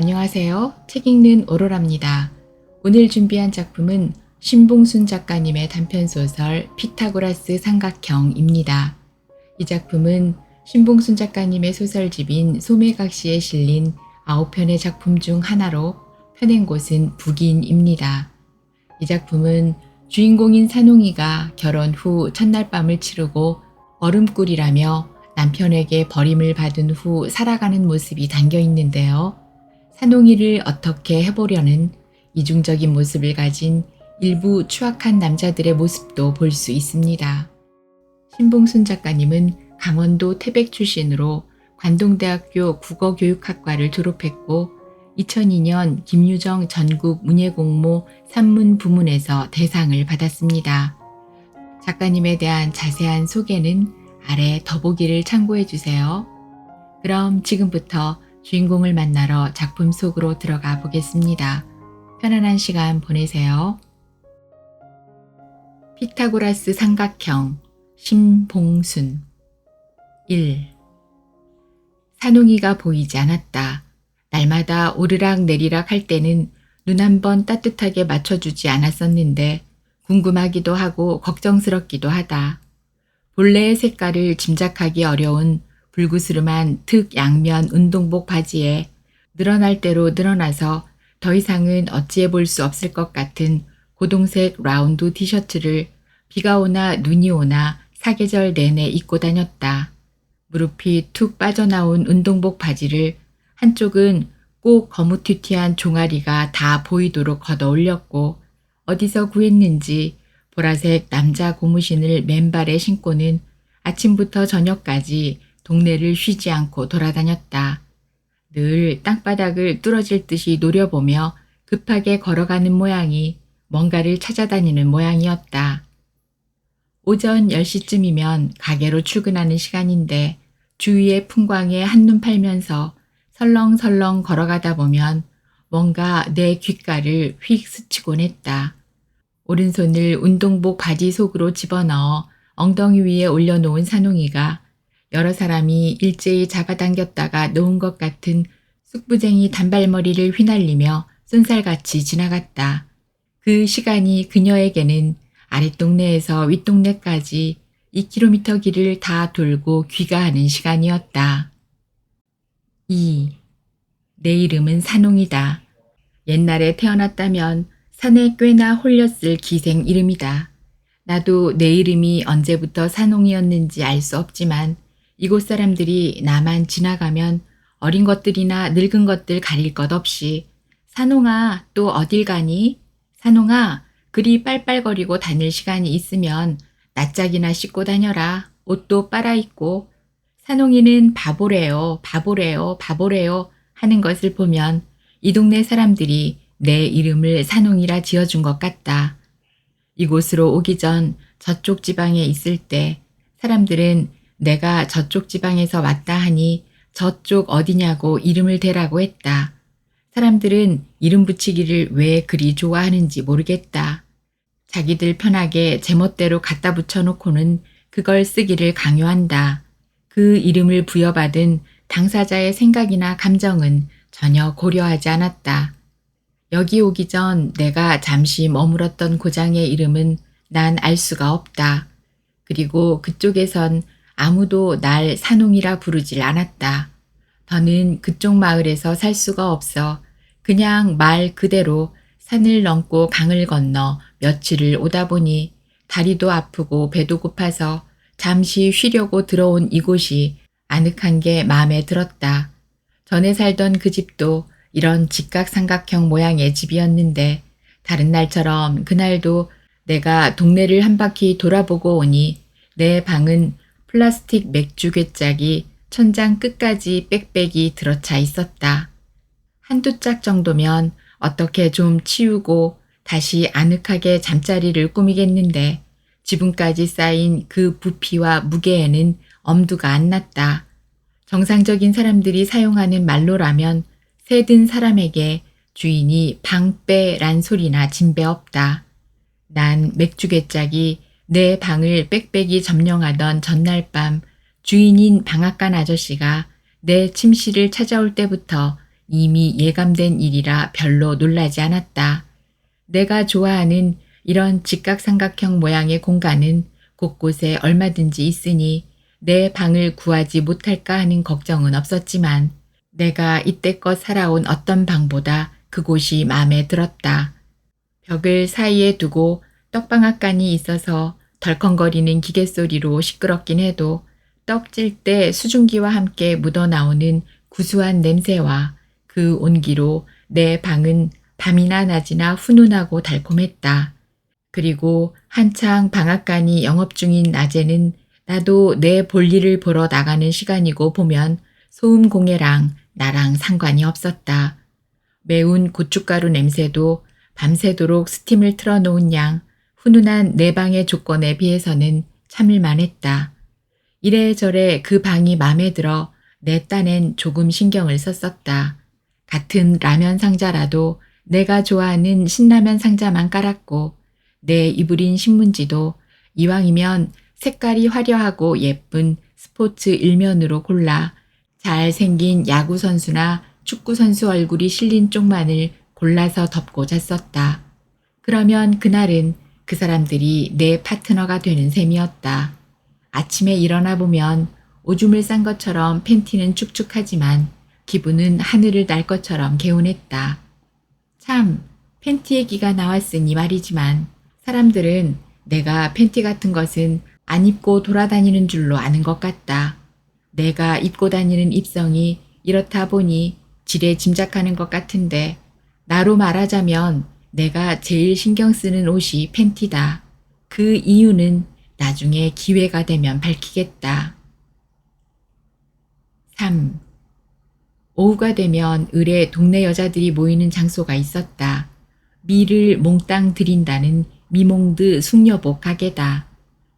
안녕하세요. 책 읽는 오로라입니다. 오늘 준비한 작품은 신봉순 작가님의 단편소설 피타고라스 삼각형입니다. 이 작품은 신봉순 작가님의 소설집인 소매각시에 실린 9편의 작품 중 하나로 펴낸 곳은 북인입니다. 이 작품은 주인공인 산홍이가 결혼 후 첫날 밤을 치르고 얼음꿀이라며 남편에게 버림을 받은 후 살아가는 모습이 담겨 있는데요. 산홍이를 어떻게 해보려는 이중적인 모습을 가진 일부 추악한 남자들의 모습도 볼 수 있습니다. 신봉순 작가님은 강원도 태백 출신으로 관동대학교 국어교육학과를 졸업했고 2002년 김유정 전국 문예공모 산문 부문에서 대상을 받았습니다. 작가님에 대한 자세한 소개는 아래 더보기를 참고해 주세요. 그럼 지금부터 주인공을 만나러 작품 속으로 들어가 보겠습니다. 편안한 시간 보내세요. 피타고라스 삼각형 신봉순 1. 산홍이가 보이지 않았다. 날마다 오르락 내리락 할 때는 눈 한 번 따뜻하게 맞춰주지 않았었는데 궁금하기도 하고 걱정스럽기도 하다. 본래의 색깔을 짐작하기 어려운 불구스름한 특 양면 운동복 바지에 늘어날 대로 늘어나서 더 이상은 어찌해 볼 수 없을 것 같은 고동색 라운드 티셔츠를 비가 오나 눈이 오나 사계절 내내 입고 다녔다. 무릎이 툭 빠져나온 운동복 바지를 한쪽은 꼭 거무튀튀한 종아리가 다 보이도록 걷어 올렸고 어디서 구했는지 보라색 남자 고무신을 맨발에 신고는 아침부터 저녁까지 동네를 쉬지 않고 돌아다녔다. 늘 땅바닥을 뚫어질 듯이 노려보며 급하게 걸어가는 모양이 뭔가를 찾아다니는 모양이었다. 오전 10시쯤이면 가게로 출근하는 시간인데 주위의 풍광에 한눈 팔면서 설렁설렁 걸어가다 보면 뭔가 내 귓가를 휙 스치곤 했다. 오른손을 운동복 바지 속으로 집어넣어 엉덩이 위에 올려놓은 산홍이가 여러 사람이 일제히 잡아당겼다가 놓은 것 같은 쑥부쟁이 단발머리를 휘날리며 쏜살같이 지나갔다. 그 시간이 그녀에게는 아랫동네에서 윗동네까지 2km 길을 다 돌고 귀가하는 시간이었다. 2. 내 이름은 산홍이다. 옛날에 태어났다면 산에 꽤나 홀렸을 기생 이름이다. 나도 내 이름이 언제부터 산홍이었는지 알 수 없지만 이곳 사람들이 나만 지나가면 어린 것들이나 늙은 것들 가릴 것 없이 산홍아 또 어딜 가니? 산홍아 그리 빨빨거리고 다닐 시간이 있으면 낯짝이나 씻고 다녀라. 옷도 빨아입고 산홍이는 바보래요 바보래요 바보래요 하는 것을 보면 이 동네 사람들이 내 이름을 산홍이라 지어준 것 같다. 이곳으로 오기 전 저쪽 지방에 있을 때 사람들은 내가 저쪽 지방에서 왔다 하니 저쪽 어디냐고 이름을 대라고 했다. 사람들은 이름 붙이기를 왜 그리 좋아하는지 모르겠다. 자기들 편하게 제멋대로 갖다 붙여놓고는 그걸 쓰기를 강요한다. 그 이름을 부여받은 당사자의 생각이나 감정은 전혀 고려하지 않았다. 여기 오기 전 내가 잠시 머물었던 고장의 이름은 난 알 수가 없다. 그리고 그쪽에선 아무도 날 산홍이라 부르질 않았다. 더는 그쪽 마을에서 살 수가 없어 그냥 말 그대로 산을 넘고 강을 건너 며칠을 오다 보니 다리도 아프고 배도 고파서 잠시 쉬려고 들어온 이곳이 아늑한 게 마음에 들었다. 전에 살던 그 집도 이런 직각삼각형 모양의 집이었는데 다른 날처럼 그날도 내가 동네를 한 바퀴 돌아보고 오니 내 방은 플라스틱 맥주 괴짝이 천장 끝까지 빽빽이 들어차 있었다. 한두 짝 정도면 어떻게 좀 치우고 다시 아늑하게 잠자리를 꾸미겠는데 지붕까지 쌓인 그 부피와 무게에는 엄두가 안 났다. 정상적인 사람들이 사용하는 말로라면 새든 사람에게 주인이 방빼란 소리나 진배 없다. 난 맥주 괴짝이 내 방을 빽빽이 점령하던 전날 밤 주인인 방앗간 아저씨가 내 침실을 찾아올 때부터 이미 예감된 일이라 별로 놀라지 않았다. 내가 좋아하는 이런 직각삼각형 모양의 공간은 곳곳에 얼마든지 있으니 내 방을 구하지 못할까 하는 걱정은 없었지만 내가 이때껏 살아온 어떤 방보다 그곳이 마음에 들었다. 벽을 사이에 두고 떡방앗간이 있어서 덜컹거리는 기계 소리로 시끄럽긴 해도 떡 찔 때 수증기와 함께 묻어나오는 구수한 냄새와 그 온기로 내 방은 밤이나 낮이나 훈훈하고 달콤했다. 그리고 한창 방앗간이 영업 중인 낮에는 나도 내 볼일을 보러 나가는 시간이고 보면 소음 공해랑 나랑 상관이 없었다. 매운 고춧가루 냄새도 밤새도록 스팀을 틀어놓은 양 훈훈한 내 방의 조건에 비해서는 참을만 했다. 이래저래 그 방이 맘에 들어 내 딴엔 조금 신경을 썼었다. 같은 라면 상자라도 내가 좋아하는 신라면 상자만 깔았고 내 이불인 신문지도 이왕이면 색깔이 화려하고 예쁜 스포츠 일면으로 골라 잘생긴 야구선수나 축구선수 얼굴이 실린 쪽만을 골라서 덮고 잤었다. 그러면 그날은 그 사람들이 내 파트너가 되는 셈이었다. 아침에 일어나 보면 오줌을 싼 것처럼 팬티는 축축하지만 기분은 하늘을 날 것처럼 개운했다. 참, 팬티 얘기가 나왔으니 말이지만 사람들은 내가 팬티 같은 것은 안 입고 돌아다니는 줄로 아는 것 같다. 내가 입고 다니는 입성이 이렇다 보니 지레 짐작하는 것 같은데 나로 말하자면 내가 제일 신경 쓰는 옷이 팬티다. 그 이유는 나중에 기회가 되면 밝히겠다. 3. 오후가 되면 을에 동네 여자들이 모이는 장소가 있었다. 미를 몽땅 들인다는 미몽드 숙녀복 가게다.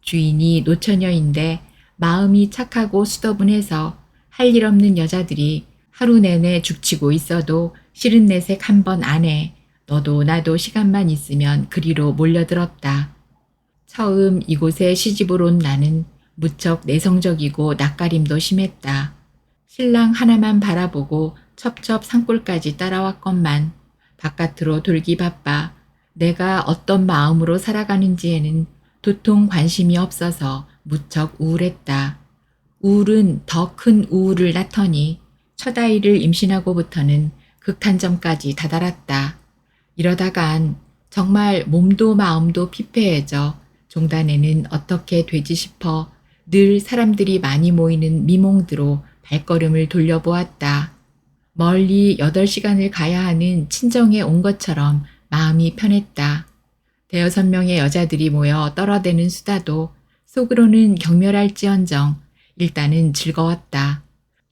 주인이 노처녀인데 마음이 착하고 수더분해서 할 일 없는 여자들이 하루 내내 죽치고 있어도 싫은 내색 한 번 안 해. 너도 나도 시간만 있으면 그리로 몰려들었다. 처음 이곳에 시집을 온 나는 무척 내성적이고 낯가림도 심했다. 신랑 하나만 바라보고 첩첩 산골까지 따라왔건만 바깥으로 돌기 바빠 내가 어떤 마음으로 살아가는지에는 도통 관심이 없어서 무척 우울했다. 우울은 더 큰 우울을 낳더니 첫 아이를 임신하고부터는 극한점까지 다다랐다. 이러다간 정말 몸도 마음도 피폐해져 종단에는 어떻게 되지 싶어 늘 사람들이 많이 모이는 미몽드로 발걸음을 돌려보았다. 멀리 8시간을 가야 하는 친정에 온 것처럼 마음이 편했다. 5-6명의 여자들이 모여 떨어대는 수다도 속으로는 경멸할지언정 일단은 즐거웠다.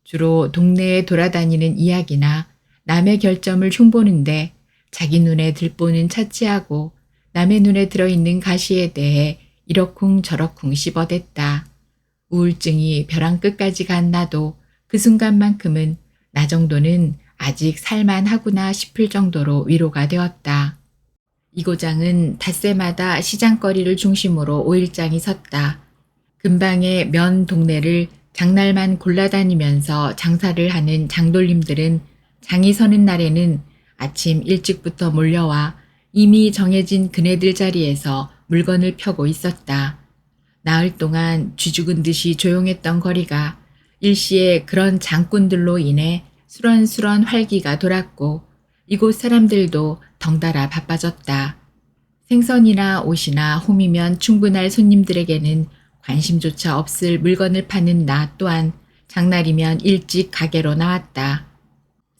주로 동네에 돌아다니는 이야기나 남의 결점을 흉보는데 자기 눈에 들보는 차치하고 남의 눈에 들어있는 가시에 대해 이러쿵 저러쿵 씹어댔다. 우울증이 벼랑 끝까지 간 나도 그 순간만큼은 나 정도는 아직 살만하구나 싶을 정도로 위로가 되었다. 이 고장은 닷새마다 시장거리를 중심으로 5일장이 섰다. 근방의 면 동네를 장날만 골라다니면서 장사를 하는 장돌림들은 장이 서는 날에는 아침 일찍부터 몰려와 이미 정해진 그네들 자리에서 물건을 펴고 있었다. 나흘 동안 쥐죽은 듯이 조용했던 거리가 일시에 그런 장꾼들로 인해 수런수런 활기가 돌았고 이곳 사람들도 덩달아 바빠졌다. 생선이나 옷이나 홈이면 충분할 손님들에게는 관심조차 없을 물건을 파는 나 또한 장날이면 일찍 가게로 나왔다.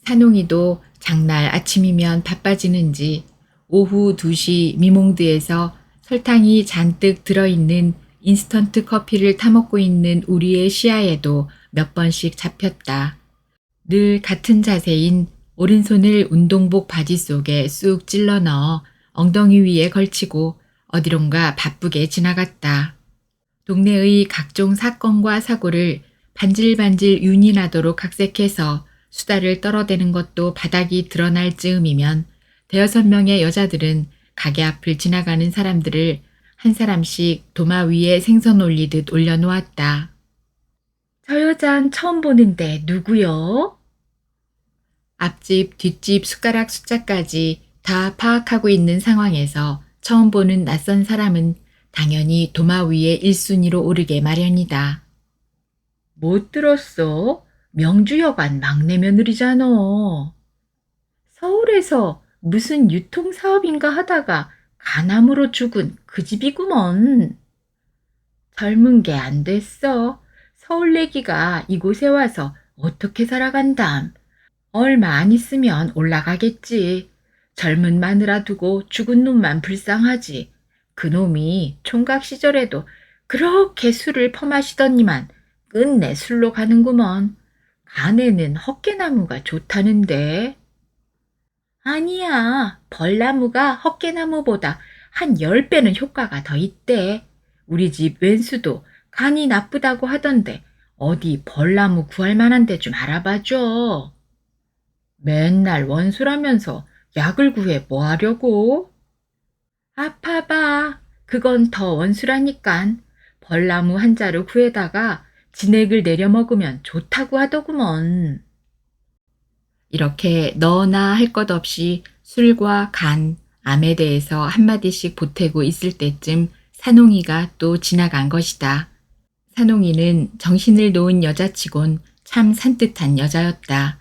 산홍이도 장날 아침이면 바빠지는지 오후 2시 미몽드에서 설탕이 잔뜩 들어있는 인스턴트 커피를 타먹고 있는 우리의 시야에도 몇 번씩 잡혔다. 늘 같은 자세인 오른손을 운동복 바지 속에 쑥 찔러 넣어 엉덩이 위에 걸치고 어디론가 바쁘게 지나갔다. 동네의 각종 사건과 사고를 반질반질 윤이 나도록 각색해서 수다를 떨어대는 것도 바닥이 드러날 즈음이면 5-6명의 여자들은 가게 앞을 지나가는 사람들을 한 사람씩 도마 위에 생선 올리듯 올려놓았다. 저 여잔 처음 보는데 누구요? 앞집, 뒷집 숟가락 숫자까지 다 파악하고 있는 상황에서 처음 보는 낯선 사람은 당연히 도마 위에 1순위로 오르게 마련이다. 못 들었어? 명주여관 막내 며느리잖아. 서울에서 무슨 유통사업인가 하다가 간암으로 죽은 그 집이구먼. 젊은 게 안 됐어. 서울 내기가 이곳에 와서 어떻게 살아간담. 얼마 안 있으면 올라가겠지. 젊은 마누라 두고 죽은 놈만 불쌍하지. 그 놈이 총각 시절에도 그렇게 술을 퍼마시더니만 끝내 술로 가는구먼. 간에는 헛개나무가 좋다는데. 아니야. 벌나무가 헛개나무보다 한 10배는 효과가 더 있대. 우리 집 왼수도 간이 나쁘다고 하던데 어디 벌나무 구할 만한 데 좀 알아봐줘. 맨날 원수라면서 약을 구해 뭐 하려고? 아파봐. 그건 더 원수라니깐. 벌나무 한 자루 구해다가 진액을 내려 먹으면 좋다고 하더구먼. 이렇게 너나 할 것 없이 술과 간, 암에 대해서 한마디씩 보태고 있을 때쯤 산홍이가 또 지나간 것이다. 산홍이는 정신을 놓은 여자치곤 참 산뜻한 여자였다.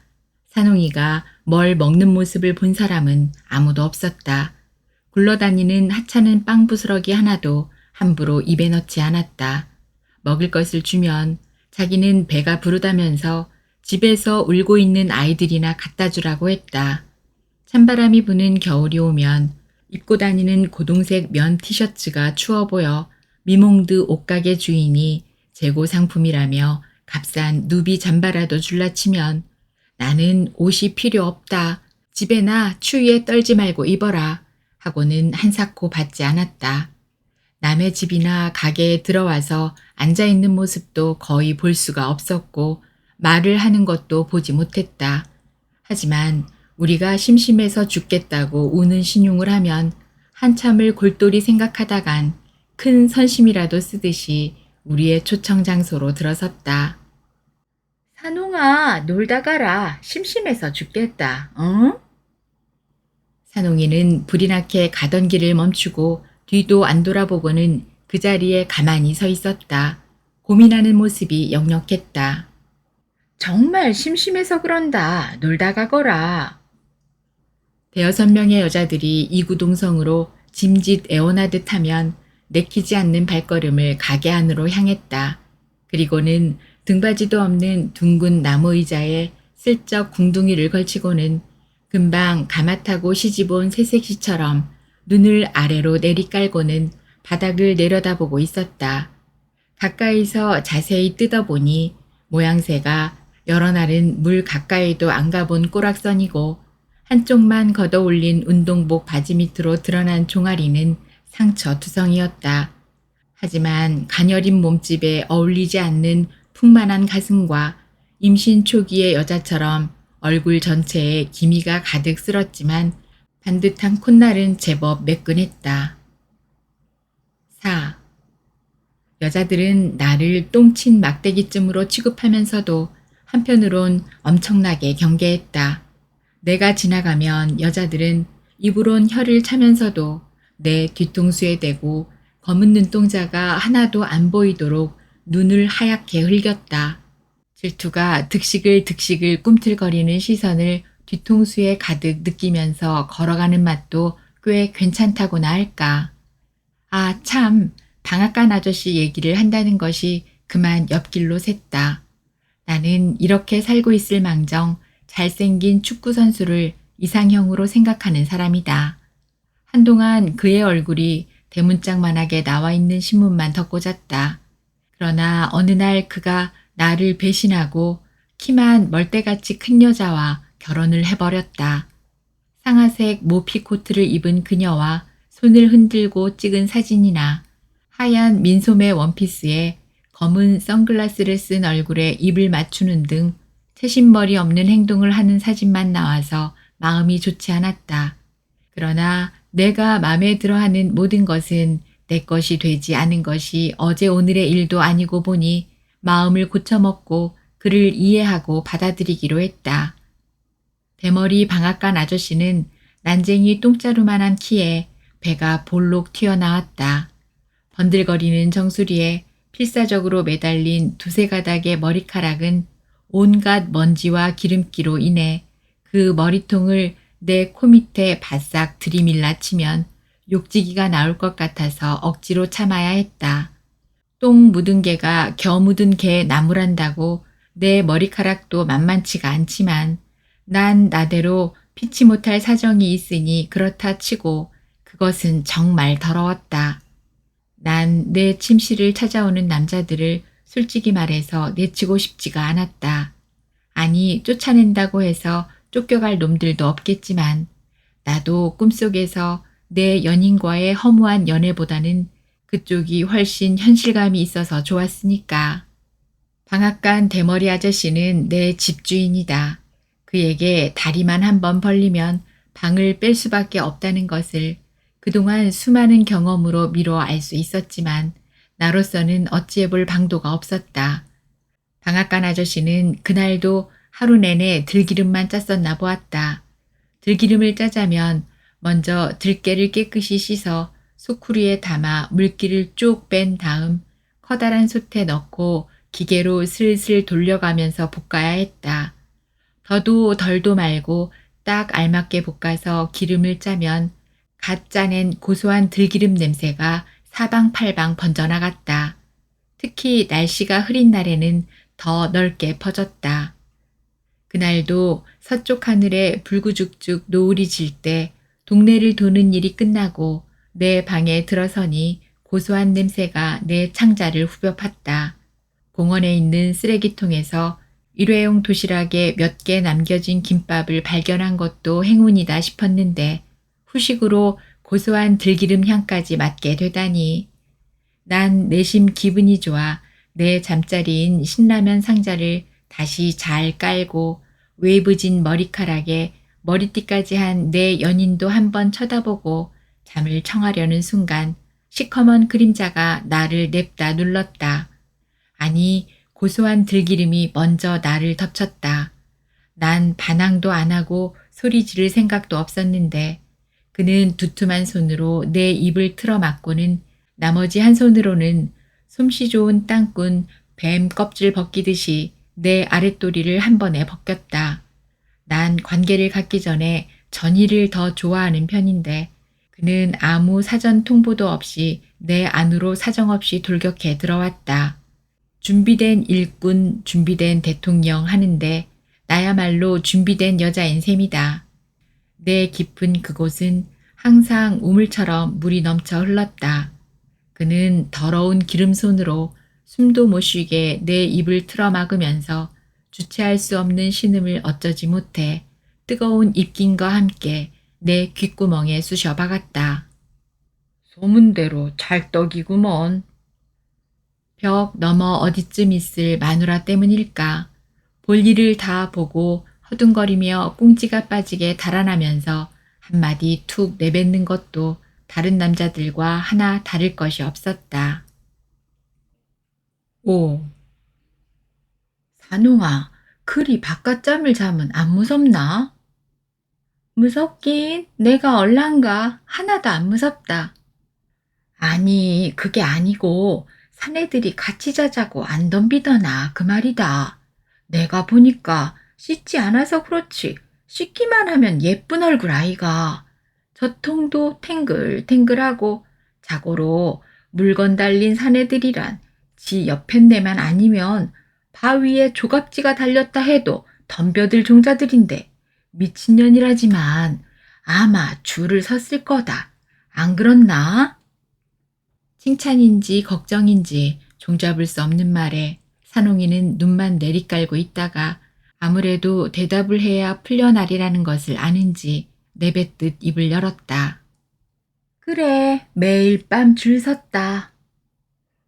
산홍이가 뭘 먹는 모습을 본 사람은 아무도 없었다. 굴러다니는 하찮은 빵 부스러기 하나도 함부로 입에 넣지 않았다. 먹을 것을 주면 자기는 배가 부르다면서 집에서 울고 있는 아이들이나 갖다 주라고 했다. 찬바람이 부는 겨울이 오면 입고 다니는 고동색 면 티셔츠가 추워 보여 미몽드 옷가게 주인이 재고 상품이라며 값싼 누비 잠바라도 줄라치면 나는 옷이 필요 없다. 집에나 추위에 떨지 말고 입어라. 하고는 한사코 받지 않았다. 남의 집이나 가게에 들어와서 앉아있는 모습도 거의 볼 수가 없었고 말을 하는 것도 보지 못했다. 하지만 우리가 심심해서 죽겠다고 우는 신용을 하면 한참을 골똘히 생각하다간 큰 선심이라도 쓰듯이 우리의 초청 장소로 들어섰다. 산홍아, 놀다 가라. 심심해서 죽겠다. 응? 산홍이는 불이 나게 가던 길을 멈추고 뒤도 안 돌아보고는 그 자리에 가만히 서 있었다. 고민하는 모습이 역력했다. 정말 심심해서 그런다. 놀다 가거라. 대여섯 명의 여자들이 이구동성으로 짐짓 애원하듯 하면 내키지 않는 발걸음을 가게 안으로 향했다. 그리고는 등받이도 없는 둥근 나무 의자에 슬쩍 궁둥이를 걸치고는 금방 가마타고 시집온 새색시처럼 눈을 아래로 내리깔고는 바닥을 내려다보고 있었다. 가까이서 자세히 뜯어보니 모양새가 여러 날은 물 가까이도 안 가본 꼬락선이고 한쪽만 걷어올린 운동복 바지 밑으로 드러난 종아리는 상처 투성이었다. 하지만 가녀린 몸집에 어울리지 않는 풍만한 가슴과 임신 초기의 여자처럼 얼굴 전체에 기미가 가득 쓸었지만 반듯한 콧날은 제법 매끈했다. 4. 여자들은 나를 똥친 막대기쯤으로 취급하면서도 한편으론 엄청나게 경계했다. 내가 지나가면 여자들은 입으론 혀를 차면서도 내 뒤통수에 대고 검은 눈동자가 하나도 안 보이도록 눈을 하얗게 흘겼다. 질투가 득식을 꿈틀거리는 시선을 뒤통수에 가득 느끼면서 걸어가는 맛도 꽤 괜찮다고나 할까. 아, 참, 방앗간 아저씨 얘기를 한다는 것이 그만 옆길로 샜다. 나는 이렇게 살고 있을 망정 잘생긴 축구선수를 이상형으로 생각하는 사람이다. 한동안 그의 얼굴이 대문짝만하게 나와 있는 신문만 덮고잤다. 그러나 어느 날 그가 나를 배신하고 키만 멀대같이 큰 여자와 결혼을 해버렸다. 상아색 모피 코트를 입은 그녀와 손을 흔들고 찍은 사진이나 하얀 민소매 원피스에 검은 선글라스를 쓴 얼굴에 입을 맞추는 등 채신머리 없는 행동을 하는 사진만 나와서 마음이 좋지 않았다. 그러나 내가 마음에 들어하는 모든 것은 내 것이 되지 않은 것이 어제 오늘의 일도 아니고 보니 마음을 고쳐먹고 그를 이해하고 받아들이기로 했다. 대머리 방앗간 아저씨는 난쟁이 똥자루만한 키에 배가 볼록 튀어나왔다. 번들거리는 정수리에 필사적으로 매달린 두세 가닥의 머리카락은 온갖 먼지와 기름기로 인해 그 머리통을 내 코 밑에 바싹 들이밀라 치면 욕지기가 나올 것 같아서 억지로 참아야 했다. 똥 묻은 개가 겨 묻은 개 나무란다고 내 머리카락도 만만치가 않지만 난 나대로 피치 못할 사정이 있으니 그렇다 치고 그것은 정말 더러웠다. 난 내 침실을 찾아오는 남자들을 솔직히 말해서 내치고 싶지가 않았다. 아니, 쫓아낸다고 해서 쫓겨갈 놈들도 없겠지만 나도 꿈속에서 내 연인과의 허무한 연애보다는 그쪽이 훨씬 현실감이 있어서 좋았으니까. 방앗간 대머리 아저씨는 내 집주인이다. 그에게 다리만 한번 벌리면 방을 뺄 수밖에 없다는 것을 그동안 수많은 경험으로 미뤄 알 수 있었지만 나로서는 어찌해볼 방도가 없었다. 방앗간 아저씨는 그날도 하루 내내 들기름만 짰었나 보았다. 들기름을 짜자면 먼저 들깨를 깨끗이 씻어 소쿠리에 담아 물기를 쭉 뺀 다음 커다란 솥에 넣고 기계로 슬슬 돌려가면서 볶아야 했다. 더도 덜도 말고 딱 알맞게 볶아서 기름을 짜면 갓 짜낸 고소한 들기름 냄새가 사방팔방 번져나갔다. 특히 날씨가 흐린 날에는 더 넓게 퍼졌다. 그날도 서쪽 하늘에 불구죽죽 노을이 질 때 동네를 도는 일이 끝나고 내 방에 들어서니 고소한 냄새가 내 창자를 후벼 팠다. 공원에 있는 쓰레기통에서 일회용 도시락에 몇 개 남겨진 김밥을 발견한 것도 행운이다 싶었는데 후식으로 고소한 들기름 향까지 맡게 되다니. 난 내심 기분이 좋아 내 잠자리인 신라면 상자를 다시 잘 깔고 웨이브진 머리카락에 머리띠까지 한 내 연인도 한번 쳐다보고 잠을 청하려는 순간 시커먼 그림자가 나를 냅다 눌렀다. 아니, 고소한 들기름이 먼저 나를 덮쳤다. 난 반항도 안 하고 소리 지를 생각도 없었는데 그는 두툼한 손으로 내 입을 틀어막고는 나머지 한 손으로는 솜씨 좋은 땅꾼 뱀 껍질 벗기듯이 내 아랫도리를 한 번에 벗겼다. 난 관계를 갖기 전에 전의를 더 좋아하는 편인데 그는 아무 사전 통보도 없이 내 안으로 사정없이 돌격해 들어왔다. 준비된 일꾼, 준비된 대통령 하는데 나야말로 준비된 여자인 셈이다. 내 깊은 그곳은 항상 우물처럼 물이 넘쳐 흘렀다. 그는 더러운 기름손으로 숨도 못 쉬게 내 입을 틀어막으면서 주체할 수 없는 신음을 어쩌지 못해 뜨거운 입김과 함께 내 귓구멍에 쑤셔 박았다. 소문대로 찰떡이구먼. 벽 너머 어디쯤 있을 마누라 때문일까. 볼일을 다 보고 허둥거리며 꽁지가 빠지게 달아나면서 한마디 툭 내뱉는 것도 다른 남자들과 하나 다를 것이 없었다. 오. 산웅아, 그리 바깥잠을 자면 안 무섭나? 무섭긴 내가 얼란가 하나도 안 무섭다. 아니, 그게 아니고 사내들이 같이 자자고 안 덤비더나 그 말이다. 내가 보니까 씻지 않아서 그렇지 씻기만 하면 예쁜 얼굴 아이가. 저통도 탱글탱글하고 자고로 물건 달린 사내들이란 지 옆엔내만 아니면 바위에 조각지가 달렸다 해도 덤벼들 종자들인데 미친년이라지만 아마 줄을 섰을 거다. 안 그렇나? 칭찬인지 걱정인지 종잡을 수 없는 말에 산홍이는 눈만 내리깔고 있다가 아무래도 대답을 해야 풀려나리라는 것을 아는지 내뱉듯 입을 열었다. 그래, 매일 밤 줄 섰다.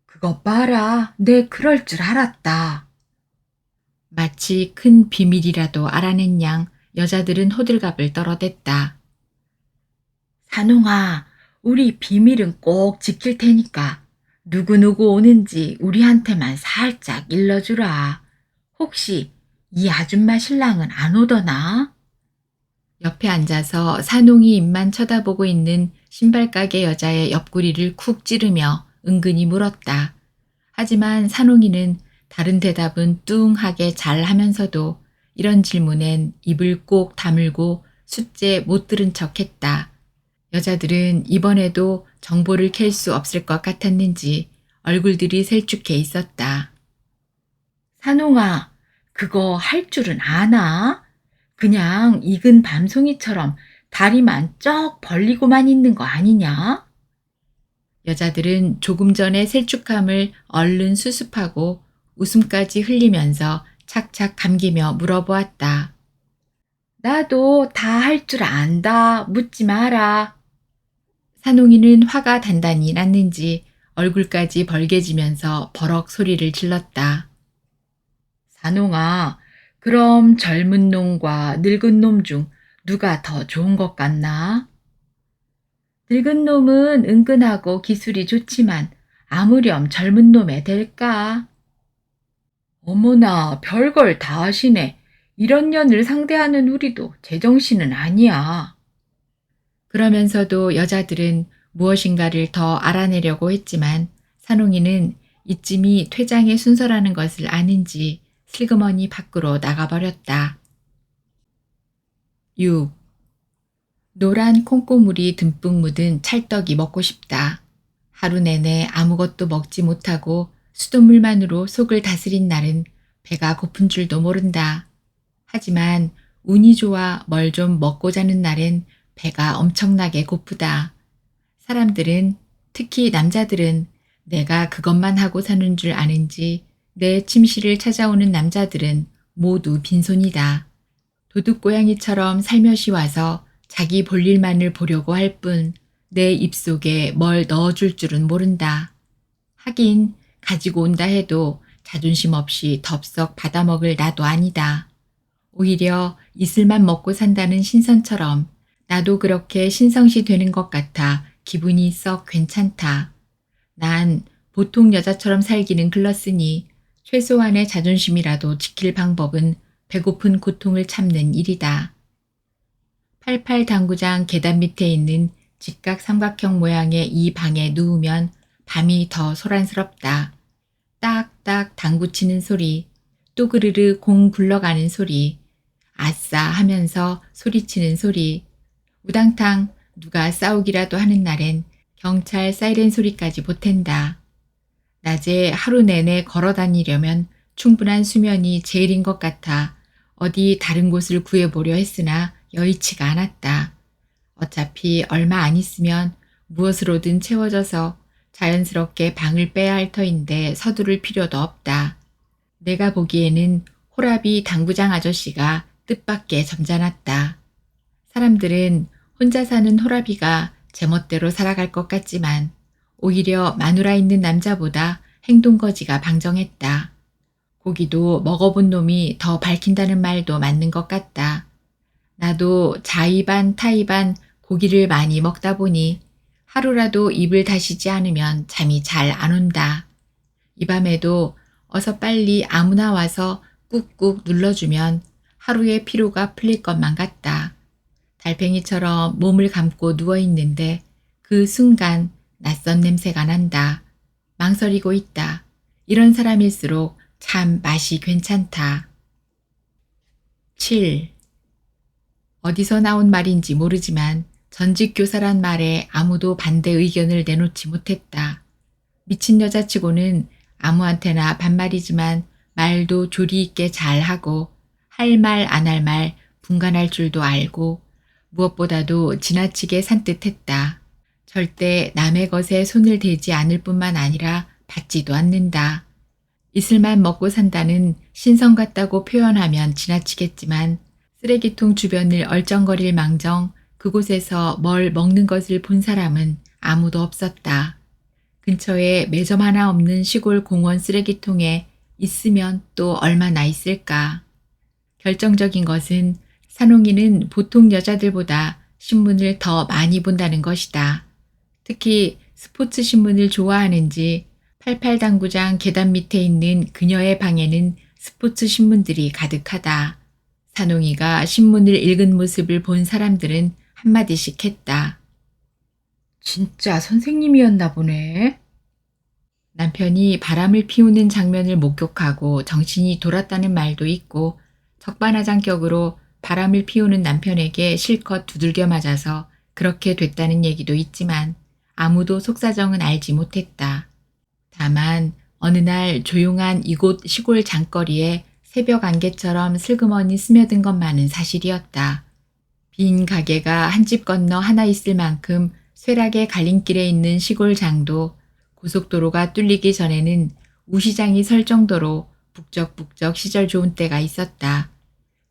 그것 봐라, 내 그럴 줄 알았다. 마치 큰 비밀이라도 알아낸 양 여자들은 호들갑을 떨어댔다. 산홍아, 우리 비밀은 꼭 지킬 테니까 누구누구 오는지 우리한테만 살짝 일러주라. 혹시 이 아줌마 신랑은 안 오더나? 옆에 앉아서 산홍이 입만 쳐다보고 있는 신발가게 여자의 옆구리를 쿡 찌르며 은근히 물었다. 하지만 산홍이는 다른 대답은 뚱하게 잘 하면서도 이런 질문엔 입을 꼭 다물고 숫제 못 들은 척했다. 여자들은 이번에도 정보를 캘 수 없을 것 같았는지 얼굴들이 셀쭉해 있었다. 산홍아, 그거 할 줄은 아나? 그냥 익은 밤송이처럼 다리만 쩍 벌리고만 있는 거 아니냐? 여자들은 조금 전의 셀쭉함을 얼른 수습하고 웃음까지 흘리면서 착착 감기며 물어보았다. 나도 다 할 줄 안다. 묻지 마라. 산홍이는 화가 단단히 났는지 얼굴까지 벌개지면서 버럭 소리를 질렀다. 산홍아, 그럼 젊은 놈과 늙은 놈 중 누가 더 좋은 것 같나? 늙은 놈은 은근하고 기술이 좋지만 아무렴 젊은 놈에 될까? 어머나, 별걸 다 하시네. 이런 년을 상대하는 우리도 제정신은 아니야. 그러면서도 여자들은 무엇인가를 더 알아내려고 했지만 산홍이는 이쯤이 퇴장의 순서라는 것을 아는지 슬그머니 밖으로 나가버렸다. 6. 노란 콩고물이 듬뿍 묻은 찰떡이 먹고 싶다. 하루 내내 아무것도 먹지 못하고 수돗물만으로 속을 다스린 날은 배가 고픈 줄도 모른다. 하지만 운이 좋아 뭘 좀 먹고 자는 날엔 배가 엄청나게 고프다. 사람들은, 특히 남자들은 내가 그것만 하고 사는 줄 아는지 내 침실을 찾아오는 남자들은 모두 빈손이다. 도둑고양이처럼 살며시 와서 자기 볼일만을 보려고 할 뿐 내 입속에 뭘 넣어줄 줄은 모른다. 하긴 가지고 온다 해도 자존심 없이 덥석 받아먹을 나도 아니다. 오히려 이슬만 먹고 산다는 신선처럼 나도 그렇게 신성시 되는 것 같아 기분이 썩 괜찮다. 난 보통 여자처럼 살기는 글렀으니 최소한의 자존심이라도 지킬 방법은 배고픈 고통을 참는 일이다. 88 당구장 계단 밑에 있는 직각 삼각형 모양의 이 방에 누우면 밤이 더 소란스럽다. 딱딱 당구 치는 소리, 또그르르 공 굴러가는 소리, 아싸 하면서 소리치는 소리, 우당탕 누가 싸우기라도 하는 날엔 경찰 사이렌 소리까지 보탠다. 낮에 하루 내내 걸어 다니려면 충분한 수면이 제일인 것 같아 어디 다른 곳을 구해보려 했으나 여의치가 않았다. 어차피 얼마 안 있으면 무엇으로든 채워져서 자연스럽게 방을 빼야 할 터인데 서두를 필요도 없다. 내가 보기에는 호라비 당구장 아저씨가 뜻밖의 점잖았다. 사람들은 혼자 사는 호라비가 제멋대로 살아갈 것 같지만 오히려 마누라 있는 남자보다 행동거지가 방정했다. 고기도 먹어본 놈이 더 밝힌다는 말도 맞는 것 같다. 나도 자의반 타의반 고기를 많이 먹다 보니 하루라도 입을 다시지 않으면 잠이 잘 안 온다. 이 밤에도 어서 빨리 아무나 와서 꾹꾹 눌러주면 하루의 피로가 풀릴 것만 같다. 달팽이처럼 몸을 감고 누워있는데 그 순간 낯선 냄새가 난다. 망설이고 있다. 이런 사람일수록 참 맛이 괜찮다. 7. 어디서 나온 말인지 모르지만 전직교사란 말에 아무도 반대 의견을 내놓지 못했다. 미친 여자치고는 아무한테나 반말이지만 말도 조리 있게 잘하고 할 말 안 할 말 분간할 줄도 알고 무엇보다도 지나치게 산뜻했다. 절대 남의 것에 손을 대지 않을 뿐만 아니라 받지도 않는다. 이슬만 먹고 산다는 신성 같다고 표현하면 지나치겠지만 쓰레기통 주변을 얼쩡거릴 망정 그곳에서 뭘 먹는 것을 본 사람은 아무도 없었다. 근처에 매점 하나 없는 시골 공원 쓰레기통에 있으면 또 얼마나 있을까. 결정적인 것은 산홍이는 보통 여자들보다 신문을 더 많이 본다는 것이다. 특히 스포츠 신문을 좋아하는지 88 당구장 계단 밑에 있는 그녀의 방에는 스포츠 신문들이 가득하다. 산홍이가 신문을 읽은 모습을 본 사람들은 한마디씩 했다. 진짜 선생님이었나 보네. 남편이 바람을 피우는 장면을 목격하고 정신이 돌았다는 말도 있고 적반하장격으로 바람을 피우는 남편에게 실컷 두들겨 맞아서 그렇게 됐다는 얘기도 있지만 아무도 속사정은 알지 못했다. 다만 어느 날 조용한 이곳 시골 장거리에 새벽 안개처럼 슬그머니 스며든 것만은 사실이었다. 빈 가게가 한 집 건너 하나 있을 만큼 쇠락의 갈림길에 있는 시골 장도 고속도로가 뚫리기 전에는 우시장이 설 정도로 북적북적 시절 좋은 때가 있었다.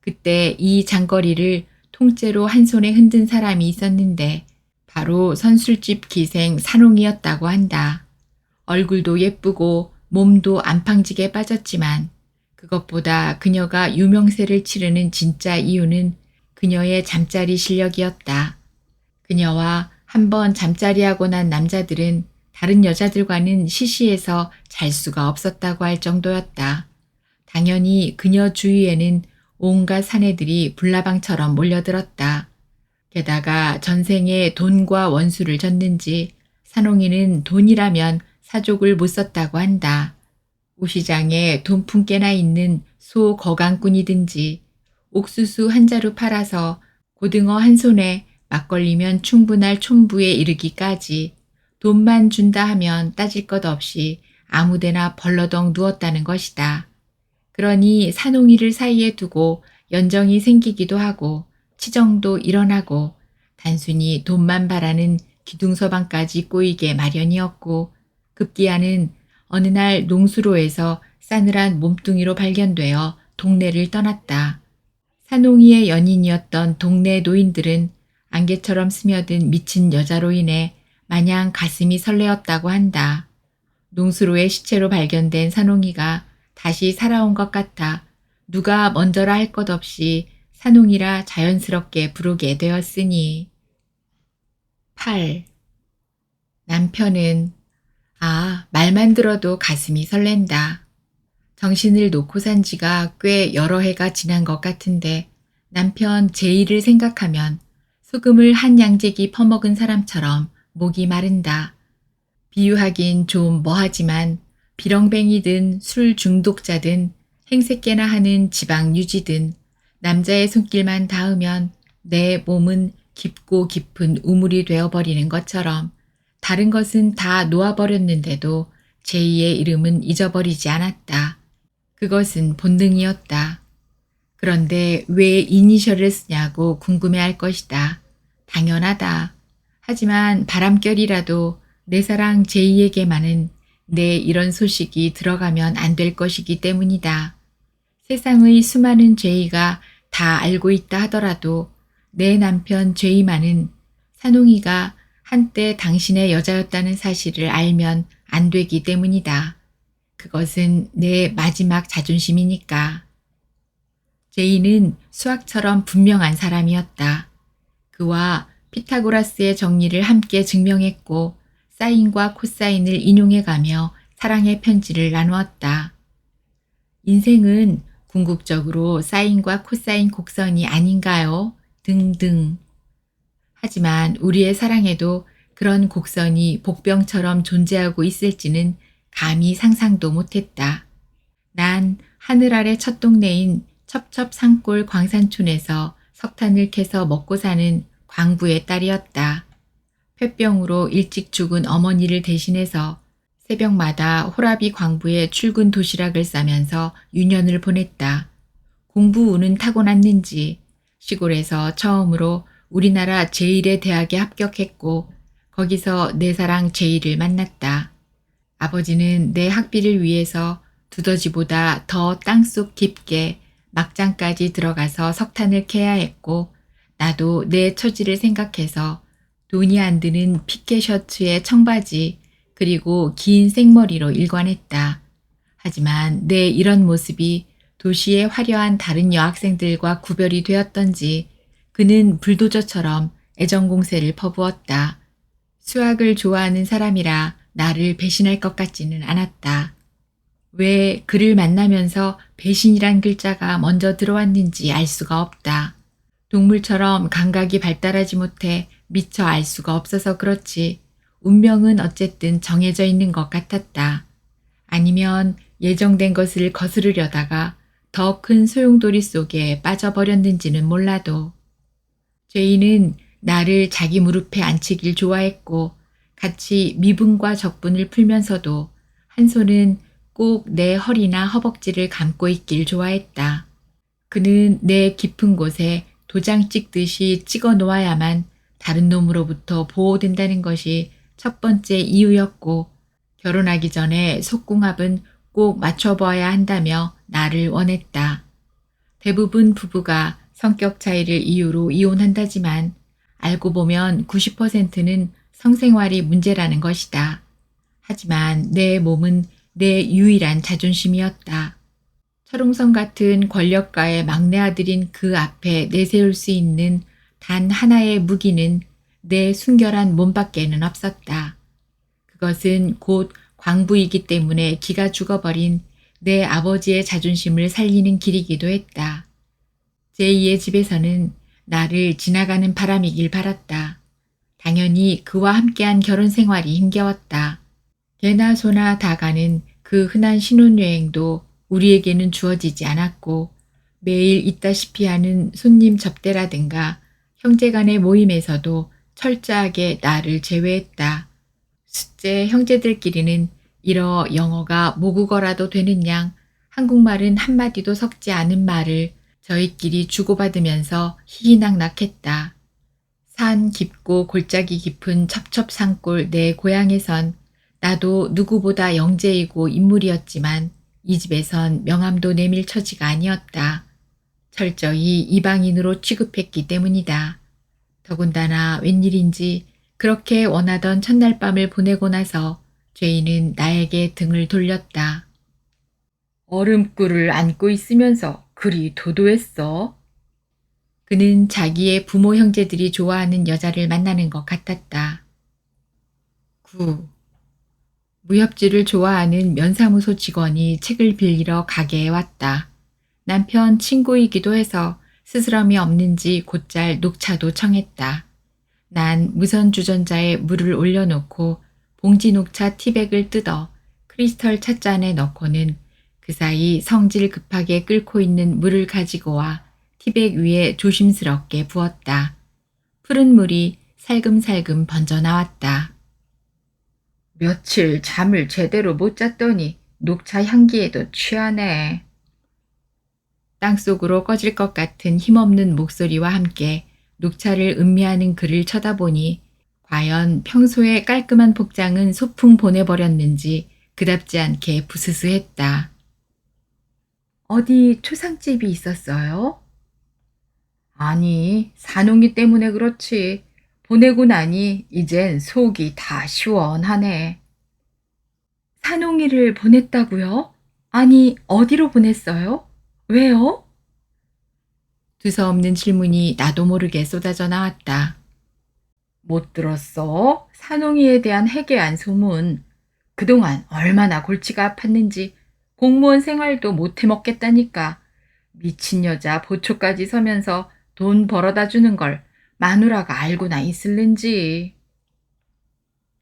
그때 이 장거리를 통째로 한 손에 흔든 사람이 있었는데 바로 선술집 기생 산홍이었다고 한다. 얼굴도 예쁘고 몸도 안팡지게 빠졌지만 그것보다 그녀가 유명세를 치르는 진짜 이유는 그녀의 잠자리 실력이었다. 그녀와 한번 잠자리하고 난 남자들은 다른 여자들과는 시시해서 잘 수가 없었다고 할 정도였다. 당연히 그녀 주위에는 온갖 사내들이 불나방처럼 몰려들었다. 게다가 전생에 돈과 원수를 졌는지 산홍이는 돈이라면 사족을 못 썼다고 한다. 우시장에 돈 품께나 있는 소 거강꾼이든지 옥수수 한 자루 팔아서 고등어 한 손에 막걸리면 충분할 촌부에 이르기까지 돈만 준다 하면 따질 것 없이 아무데나 벌러덩 누웠다는 것이다. 그러니 산홍이를 사이에 두고 연정이 생기기도 하고 치정도 일어나고 단순히 돈만 바라는 기둥서방까지 꼬이게 마련이었고 급기야는 어느 날 농수로에서 싸늘한 몸뚱이로 발견되어 동네를 떠났다. 산홍이의 연인이었던 동네 노인들은 안개처럼 스며든 미친 여자로 인해 마냥 가슴이 설레었다고 한다. 농수로의 시체로 발견된 산홍이가 다시 살아온 것 같아 누가 먼저라 할 것 없이 산홍이라 자연스럽게 부르게 되었으니. 8. 남편은 말만 들어도 가슴이 설렌다. 정신을 놓고 산 지가 꽤 여러 해가 지난 것 같은데 남편 제이를 생각하면 소금을 한 양재기 퍼먹은 사람처럼 목이 마른다. 비유하긴 좀 뭐하지만 비렁뱅이든 술 중독자든 행색깨나 하는 지방 유지든 남자의 손길만 닿으면 내 몸은 깊고 깊은 우물이 되어버리는 것처럼 다른 것은 다 놓아버렸는데도 제이의 이름은 잊어버리지 않았다. 그것은 본능이었다. 그런데 왜 이니셜을 쓰냐고 궁금해할 것이다. 당연하다. 하지만 바람결이라도 내 사랑 제이에게만은 내 이런 소식이 들어가면 안 될 것이기 때문이다. 세상의 수많은 제이가 다 알고 있다 하더라도 내 남편 제이만은 산홍이가 한때 당신의 여자였다는 사실을 알면 안 되기 때문이다. 그것은 내 마지막 자존심이니까. 제이는 수학처럼 분명한 사람이었다. 그와 피타고라스의 정리를 함께 증명했고 사인과 코사인을 인용해가며 사랑의 편지를 나누었다. 인생은 궁극적으로 사인과 코사인 곡선이 아닌가요? 등등. 하지만 우리의 사랑에도 그런 곡선이 복병처럼 존재하고 있을지는 감히 상상도 못했다. 난 하늘 아래 첫 동네인 첩첩산골 광산촌에서 석탄을 캐서 먹고 사는 광부의 딸이었다. 폐병으로 일찍 죽은 어머니를 대신해서 새벽마다 호라비 광부의 출근 도시락을 싸면서 유년을 보냈다. 공부 운은 타고났는지 시골에서 처음으로 우리나라 제1의 대학에 합격했고 거기서 내 사랑 제이를 만났다. 아버지는 내 학비를 위해서 두더지보다 더 땅속 깊게 막장까지 들어가서 석탄을 캐야 했고 나도 내 처지를 생각해서 돈이 안 드는 피케 셔츠에 청바지 그리고 긴 생머리로 일관했다. 하지만 내 이런 모습이 도시의 화려한 다른 여학생들과 구별이 되었던지 그는 불도저처럼 애정공세를 퍼부었다. 수학을 좋아하는 사람이라 나를 배신할 것 같지는 않았다. 왜 그를 만나면서 배신이란 글자가 먼저 들어왔는지 알 수가 없다. 동물처럼 감각이 발달하지 못해 미처 알 수가 없어서 그렇지 운명은 어쨌든 정해져 있는 것 같았다. 아니면 예정된 것을 거스르려다가 더 큰 소용돌이 속에 빠져버렸는지는 몰라도 죄인은 나를 자기 무릎에 앉히길 좋아했고 같이 미분과 적분을 풀면서도 한 손은 꼭 내 허리나 허벅지를 감고 있길 좋아했다. 그는 내 깊은 곳에 도장 찍듯이 찍어 놓아야만 다른 놈으로부터 보호된다는 것이 첫 번째 이유였고 결혼하기 전에 속궁합은 꼭 맞춰보아야 한다며 나를 원했다. 대부분 부부가 성격 차이를 이유로 이혼한다지만 알고 보면 90%는 성생활이 문제라는 것이다. 하지만 내 몸은 내 유일한 자존심이었다. 철옹성 같은 권력가의 막내 아들인 그 앞에 내세울 수 있는 단 하나의 무기는 내 순결한 몸밖에는 없었다. 그것은 곧 광부이기 때문에 기가 죽어버린 내 아버지의 자존심을 살리는 길이기도 했다. 제2의 집에서는 나를 지나가는 바람이길 바랐다. 당연히 그와 함께한 결혼 생활이 힘겨웠다. 개나 소나 다 가는 그 흔한 신혼여행도 우리에게는 주어지지 않았고 매일 있다시피 하는 손님 접대라든가 형제간의 모임에서도 철저하게 나를 제외했다. 숫째 형제들끼리는 이러 영어가 모국어라도 되는 양 한국말은 한마디도 섞지 않은 말을 저희끼리 주고받으면서 희희낙낙했다. 산 깊고 골짜기 깊은 첩첩산골 내 고향에선 나도 누구보다 영재이고 인물이었지만 이 집에선 명함도 내밀 처지가 아니었다. 철저히 이방인으로 취급했기 때문이다. 더군다나 웬일인지 그렇게 원하던 첫날 밤을 보내고 나서 죄인은 나에게 등을 돌렸다. 얼음꿀을 안고 있으면서 그리 도도했어? 그는 자기의 부모 형제들이 좋아하는 여자를 만나는 것 같았다. 9. 무협지를 좋아하는 면사무소 직원이 책을 빌리러 가게에 왔다. 남편 친구이기도 해서 스스럼이 없는지 곧잘 녹차도 청했다. 난 무선 주전자에 물을 올려놓고 봉지 녹차 티백을 뜯어 크리스털 찻잔에 넣고는 그 사이 성질 급하게 끓고 있는 물을 가지고 와 티백 위에 조심스럽게 부었다. 푸른 물이 살금살금 번져 나왔다. 며칠 잠을 제대로 못 잤더니 녹차 향기에도 취하네. 땅속으로 꺼질 것 같은 힘없는 목소리와 함께 녹차를 음미하는 그를 쳐다보니 과연 평소에 깔끔한 복장은 소풍 보내버렸는지 그답지 않게 부스스했다. 어디 초상집이 있었어요? 아니, 산옹이 때문에 그렇지. 보내고 나니 이젠 속이 다 시원하네. 산옹이를 보냈다고요? 아니, 어디로 보냈어요? 왜요? 두서없는 질문이 나도 모르게 쏟아져 나왔다. 못 들었어? 산옹이에 대한 해괴한 소문. 그동안 얼마나 골치가 아팠는지 공무원 생활도 못 해먹겠다니까. 미친 여자 보초까지 서면서 돈 벌어다 주는 걸 마누라가 알고나 있을는지.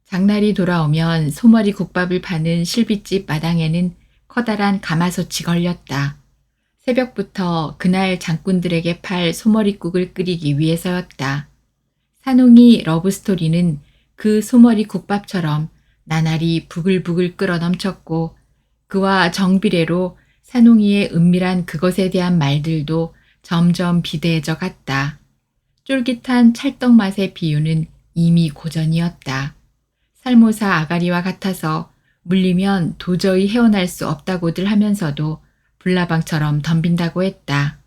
장날이 돌아오면 소머리 국밥을 파는 실비집 마당에는 커다란 가마솥이 걸렸다. 새벽부터 그날 장꾼들에게 팔 소머리국을 끓이기 위해서였다. 산옹이 러브스토리는 그 소머리 국밥처럼 나날이 부글부글 끓어 넘쳤고 그와 정비례로 산옹이의 은밀한 그것에 대한 말들도 점점 비대해져 갔다. 쫄깃한 찰떡 맛의 비유는 이미 고전이었다. 살모사 아가리와 같아서 물리면 도저히 헤어날 수 없다고들 하면서도 불나방처럼 덤빈다고 했다.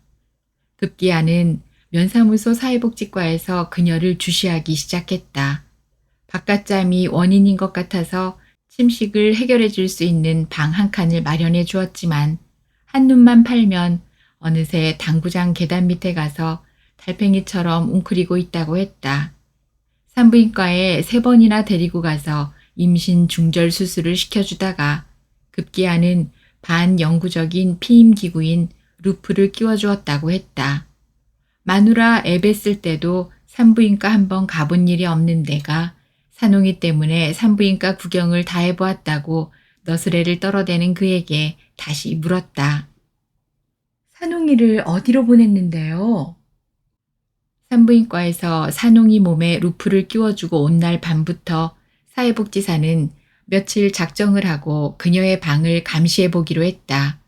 급기야는 면사무소 사회복지과에서 그녀를 주시하기 시작했다. 바깥잠이 원인인 것 같아서 침식을 해결해 줄 수 있는 방 한 칸을 마련해 주었지만 한눈만 팔면 어느새 당구장 계단 밑에 가서 달팽이처럼 웅크리고 있다고 했다. 산부인과에 3번이나 데리고 가서 임신 중절 수술을 시켜주다가 급기야는 반영구적인 피임기구인 루프를 끼워주었다고 했다. 마누라 애 뱄을 때도 산부인과 한번 가본 일이 없는 내가 산홍이 때문에 산부인과 구경을 다 해보았다고 너스레를 떨어대는 그에게 다시 물었다. 산홍이를 어디로 보냈는데요? 산부인과에서 산홍이 몸에 루프를 끼워주고 온 날 밤부터 사회복지사는 며칠 작정을 하고 그녀의 방을 감시해 보기로 했다.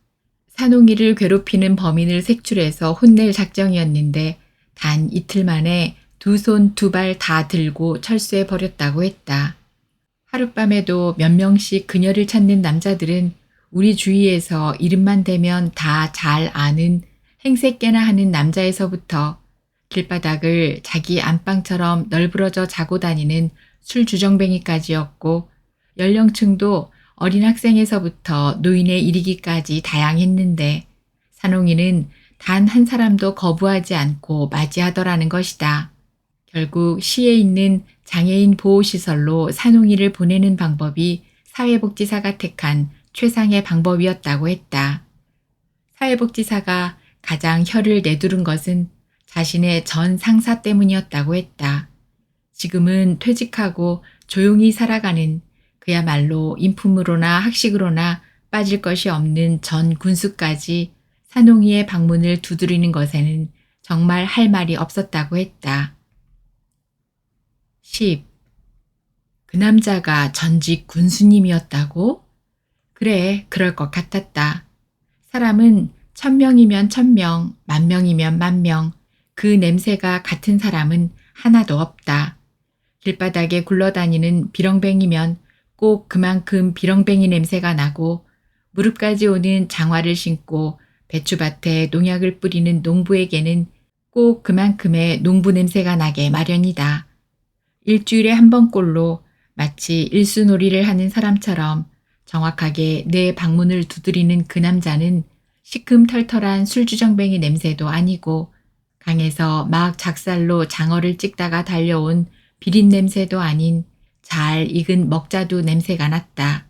산홍이를 괴롭히는 범인을 색출해서 혼낼 작정이었는데 단 이틀 만에 두 손 두 발 다 들고 철수해 버렸다고 했다. 하룻밤에도 몇 명씩 그녀를 찾는 남자들은 우리 주위에서 이름만 대면 다 잘 아는 행세께나 하는 남자에서부터 길바닥을 자기 안방처럼 널브러져 자고 다니는 술주정뱅이까지였고 연령층도 어린 학생에서부터 노인에 이르기까지 다양했는데 산홍이는 단 한 사람도 거부하지 않고 맞이하더라는 것이다. 결국 시에 있는 장애인 보호시설로 산홍이를 보내는 방법이 사회복지사가 택한 최상의 방법이었다고 했다. 사회복지사가 가장 혀를 내두른 것은 자신의 전 상사 때문이었다고 했다. 지금은 퇴직하고 조용히 살아가는 그야말로 인품으로나 학식으로나 빠질 것이 없는 전 군수까지 산홍이의 방문을 두드리는 것에는 정말 할 말이 없었다고 했다. 10. 그 남자가 전직 군수님이었다고? 그래, 그럴 것 같았다. 사람은 1000명이면 1000명, 10,000명이면 10,000명, 그 냄새가 같은 사람은 하나도 없다. 길바닥에 굴러다니는 비렁뱅이면 꼭 그만큼 비렁뱅이 냄새가 나고 무릎까지 오는 장화를 신고 배추밭에 농약을 뿌리는 농부에게는 꼭 그만큼의 농부 냄새가 나게 마련이다. 일주일에 한 번꼴로 마치 일수놀이를 하는 사람처럼 정확하게 내 방문을 두드리는 그 남자는 시큼털털한 술주정뱅이 냄새도 아니고 강에서 막 작살로 장어를 찍다가 달려온 비린냄새도 아닌 잘 익은 먹자두 냄새가 났다.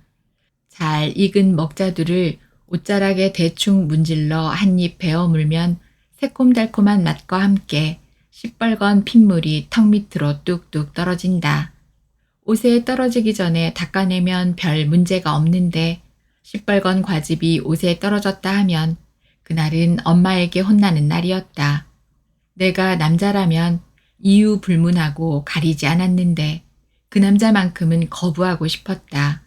잘 익은 먹자두를 옷자락에 대충 문질러 한 입 베어 물면 새콤달콤한 맛과 함께 시뻘건 핏물이 턱 밑으로 뚝뚝 떨어진다. 옷에 떨어지기 전에 닦아내면 별 문제가 없는데 시뻘건 과즙이 옷에 떨어졌다 하면 그날은 엄마에게 혼나는 날이었다. 내가 남자라면 이유 불문하고 가리지 않았는데 그 남자만큼은 거부하고 싶었다.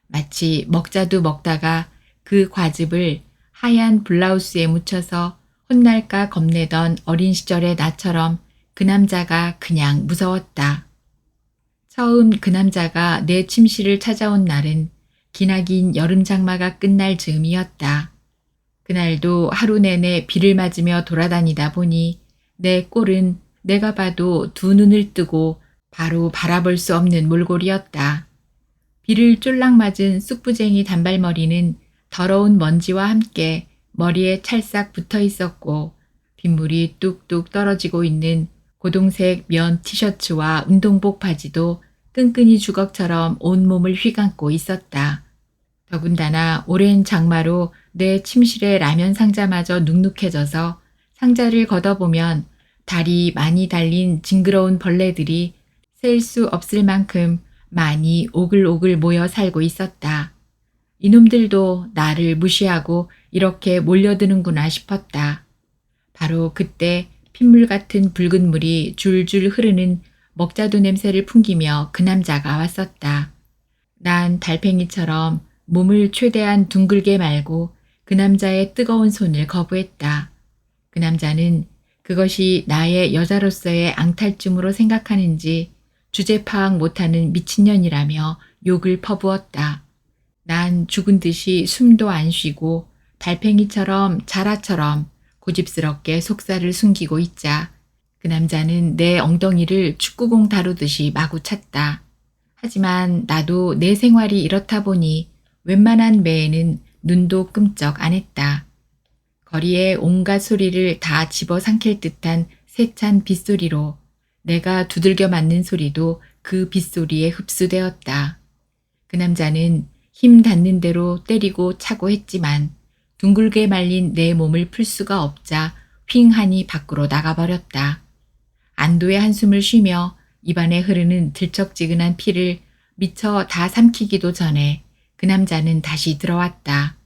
마치 먹자두 먹다가 그 과즙을 하얀 블라우스에 묻혀서 혼날까 겁내던 어린 시절의 나처럼 그 남자가 그냥 무서웠다. 처음 그 남자가 내 침실을 찾아온 날은 기나긴 여름 장마가 끝날 즈음이었다. 그날도 하루 내내 비를 맞으며 돌아다니다 보니 내 꼴은 내가 봐도 두 눈을 뜨고 바로 바라볼 수 없는 몰골이었다. 비를 쫄락 맞은 쑥부쟁이 단발머리는 더러운 먼지와 함께 머리에 찰싹 붙어 있었고 빗물이 뚝뚝 떨어지고 있는 고동색 면 티셔츠와 운동복 바지도 끈끈이 주걱처럼 온몸을 휘감고 있었다. 더군다나 오랜 장마로 내 침실의 라면 상자마저 눅눅해져서 상자를 걷어보면 다리 많이 달린 징그러운 벌레들이 셀 수 없을 만큼 많이 오글오글 모여 살고 있었다. 이놈들도 나를 무시하고 이렇게 몰려드는구나 싶었다. 바로 그때 핏물 같은 붉은 물이 줄줄 흐르는 먹자두 냄새를 풍기며 그 남자가 왔었다. 난 달팽이처럼 몸을 최대한 둥글게 말고 그 남자의 뜨거운 손을 거부했다. 그 남자는 그것이 나의 여자로서의 앙탈쯤으로 생각하는지 주제 파악 못하는 미친년이라며 욕을 퍼부었다. 난 죽은 듯이 숨도 안 쉬고 달팽이처럼 자라처럼 고집스럽게 속살을 숨기고 있자 그 남자는 내 엉덩이를 축구공 다루듯이 마구 찼다. 하지만 나도 내 생활이 이렇다 보니 웬만한 매에는 눈도 끔쩍 안 했다. 거리의 온갖 소리를 다 집어삼킬 듯한 세찬 빗소리로 내가 두들겨 맞는 소리도 그 빗소리에 흡수되었다. 그 남자는 힘 닿는 대로 때리고 차고 했지만 둥글게 말린 내 몸을 풀 수가 없자 휑하니 밖으로 나가버렸다. 안도의 한숨을 쉬며 입안에 흐르는 들쩍지근한 피를 미처 다 삼키기도 전에 그 남자는 다시 들어왔다.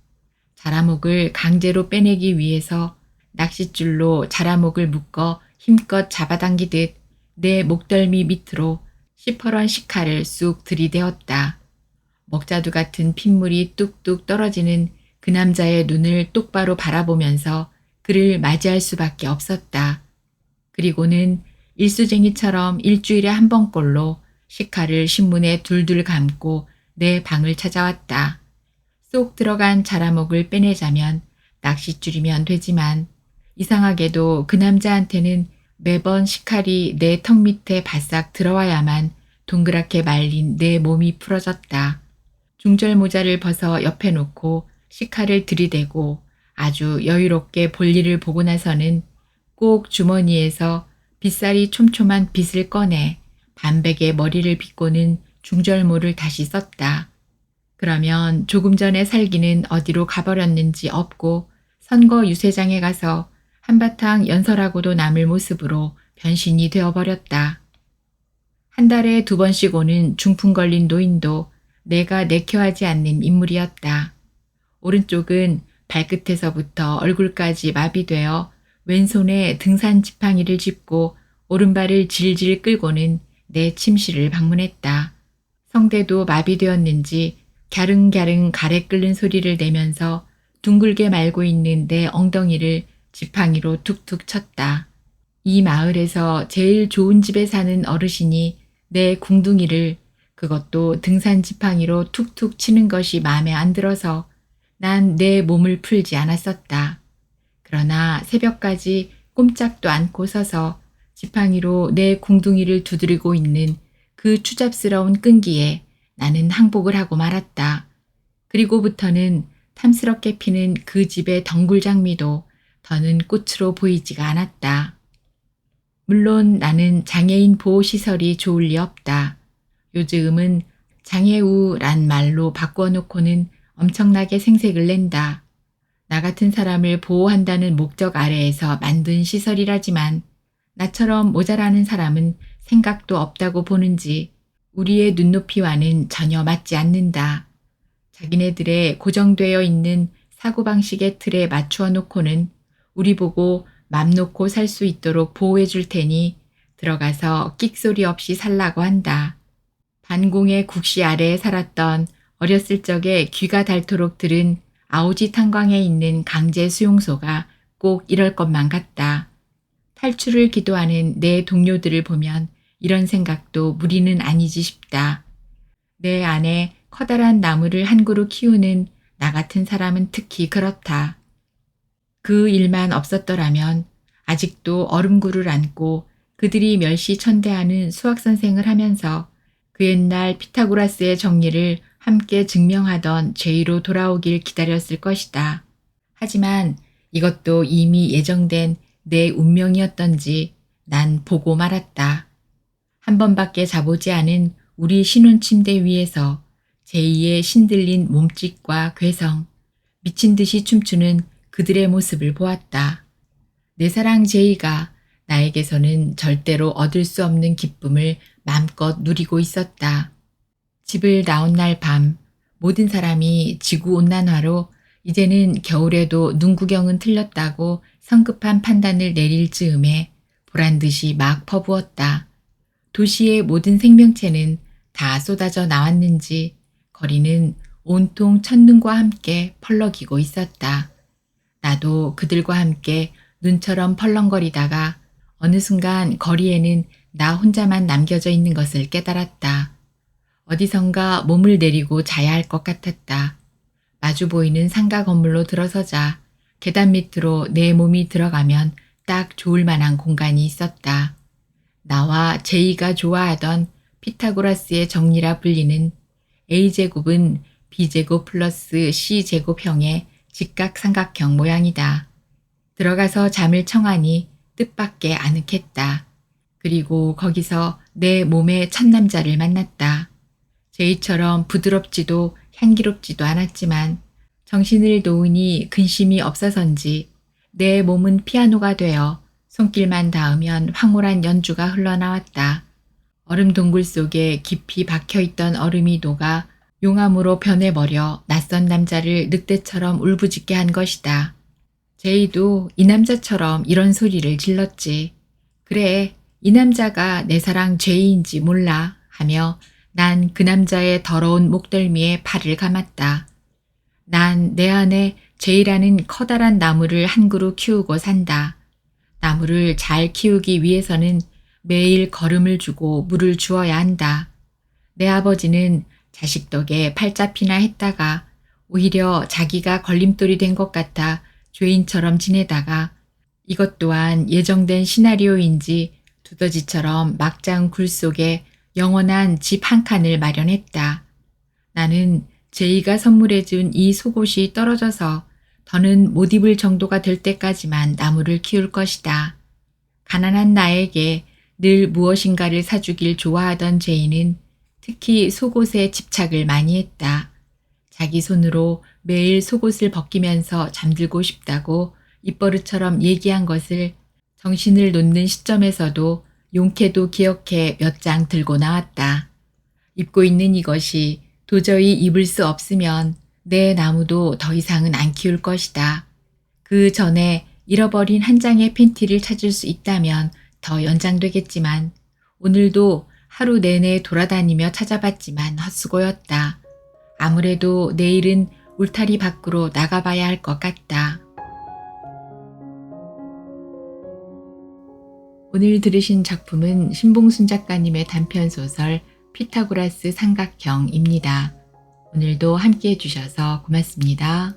자라목을 강제로 빼내기 위해서 낚싯줄로 자라목을 묶어 힘껏 잡아당기듯 내 목덜미 밑으로 시퍼런 식칼을 쑥 들이대었다. 먹자두 같은 핏물이 뚝뚝 떨어지는 그 남자의 눈을 똑바로 바라보면서 그를 맞이할 수밖에 없었다. 그리고는 일수쟁이처럼 일주일에 한 번꼴로 식칼을 신문에 둘둘 감고 내 방을 찾아왔다. 쏙 들어간 자라목을 빼내자면 낚싯줄이면 되지만 이상하게도 그 남자한테는 매번 식칼이 내 턱 밑에 바싹 들어와야만 동그랗게 말린 내 몸이 풀어졌다. 중절 모자를 벗어 옆에 놓고 식칼을 들이대고 아주 여유롭게 볼일을 보고 나서는 꼭 주머니에서 빗살이 촘촘한 빗을 꺼내 반백의 머리를 빗고는 중절모를 다시 썼다. 그러면 조금 전에 살기는 어디로 가버렸는지 없고 선거 유세장에 가서 한바탕 연설하고도 남을 모습으로 변신이 되어버렸다. 한 달에 2번씩 오는 중풍 걸린 노인도 내가 내켜하지 않는 인물이었다. 오른쪽은 발끝에서부터 얼굴까지 마비되어 왼손에 등산 지팡이를 짚고 오른발을 질질 끌고는 내 침실을 방문했다. 성대도 마비되었는지 갸릉갸릉 가래 끓는 소리를 내면서 둥글게 말고 있는 내 엉덩이를 지팡이로 툭툭 쳤다. 이 마을에서 제일 좋은 집에 사는 어르신이 내 궁둥이를 그것도 등산 지팡이로 툭툭 치는 것이 마음에 안 들어서 난 내 몸을 풀지 않았었다. 그러나 새벽까지 꼼짝도 않고 서서 지팡이로 내 궁둥이를 두드리고 있는 그 추잡스러운 끈기에 나는 항복을 하고 말았다. 그리고부터는 탐스럽게 피는 그 집의 덩굴장미도 더는 꽃으로 보이지가 않았다. 물론 나는 장애인 보호시설이 좋을 리 없다. 요즘은 장애우란 말로 바꿔놓고는 엄청나게 생색을 낸다. 나 같은 사람을 보호한다는 목적 아래에서 만든 시설이라지만 나처럼 모자라는 사람은 생각도 없다고 보는지 우리의 눈높이와는 전혀 맞지 않는다. 자기네들의 고정되어 있는 사고방식의 틀에 맞추어 놓고는 우리 보고 맘 놓고 살 수 있도록 보호해 줄 테니 들어가서 끽소리 없이 살라고 한다. 반공의 국시 아래에 살았던 어렸을 적에 귀가 닳도록 들은 아오지 탄광에 있는 강제 수용소가 꼭 이럴 것만 같다. 탈출을 기도하는 내 동료들을 보면 이런 생각도 무리는 아니지 싶다. 내 안에 커다란 나무를 한 그루 키우는 나 같은 사람은 특히 그렇다. 그 일만 없었더라면 아직도 얼음굴을 안고 그들이 멸시천대하는 수학선생을 하면서 그 옛날 피타고라스의 정리를 함께 증명하던 제이로 돌아오길 기다렸을 것이다. 하지만 이것도 이미 예정된 내 운명이었던지 난 보고 말았다. 한 번밖에 자보지 않은 우리 신혼 침대 위에서 제이의 신들린 몸짓과 괴성, 미친 듯이 춤추는 그들의 모습을 보았다. 내 사랑 제이가 나에게서는 절대로 얻을 수 없는 기쁨을 마음껏 누리고 있었다. 집을 나온 날 밤 모든 사람이 지구온난화로 이제는 겨울에도 눈 구경은 틀렸다고 성급한 판단을 내릴 즈음에 보란듯이 막 퍼부었다. 도시의 모든 생명체는 다 쏟아져 나왔는지 거리는 온통 첫눈과 함께 펄럭이고 있었다. 나도 그들과 함께 눈처럼 펄렁거리다가 어느 순간 거리에는 나 혼자만 남겨져 있는 것을 깨달았다. 어디선가 몸을 내리고 자야 할 것 같았다. 마주 보이는 상가 건물로 들어서자 계단 밑으로 내 몸이 들어가면 딱 좋을 만한 공간이 있었다. 나와 제이가 좋아하던 피타고라스의 정리라 불리는 A제곱은 B제곱 플러스 C제곱형의 직각삼각형 모양이다. 들어가서 잠을 청하니 뜻밖의 아늑했다. 그리고 거기서 내 몸의 첫 남자를 만났다. 제이처럼 부드럽지도 향기롭지도 않았지만 정신을 놓으니 근심이 없어서인지 내 몸은 피아노가 되어 손길만 닿으면 황홀한 연주가 흘러나왔다. 얼음 동굴 속에 깊이 박혀있던 얼음이 녹아 용암으로 변해버려 낯선 남자를 늑대처럼 울부짖게 한 것이다. 제이도 이 남자처럼 이런 소리를 질렀지. 그래, 이 남자가 내 사랑 제이인지 몰라 하며 난 그 남자의 더러운 목덜미에 팔을 감았다. 난 내 안에 제이라는 커다란 나무를 한 그루 키우고 산다. 나무를 잘 키우기 위해서는 매일 거름을 주고 물을 주어야 한다. 내 아버지는 자식 덕에 팔자피나 했다가 오히려 자기가 걸림돌이 된 것 같아 죄인처럼 지내다가 이것 또한 예정된 시나리오인지 두더지처럼 막장 굴 속에 영원한 집 한 칸을 마련했다. 나는 제이가 선물해준 이 속옷이 떨어져서 더는 못 입을 정도가 될 때까지만 나무를 키울 것이다. 가난한 나에게 늘 무엇인가를 사주길 좋아하던 제이는 특히 속옷에 집착을 많이 했다. 자기 손으로 매일 속옷을 벗기면서 잠들고 싶다고 입버릇처럼 얘기한 것을 정신을 놓는 시점에서도 용케도 기억해 몇 장 들고 나왔다. 입고 있는 이것이 도저히 입을 수 없으면 내 나무도 더 이상은 안 키울 것이다. 그 전에 잃어버린 한 장의 팬티를 찾을 수 있다면 더 연장되겠지만 오늘도 하루 내내 돌아다니며 찾아봤지만 헛수고였다. 아무래도 내일은 울타리 밖으로 나가봐야 할 것 같다. 오늘 들으신 작품은 신봉순 작가님의 단편소설 피타고라스 삼각형입니다. 오늘도 함께 해주셔서 고맙습니다.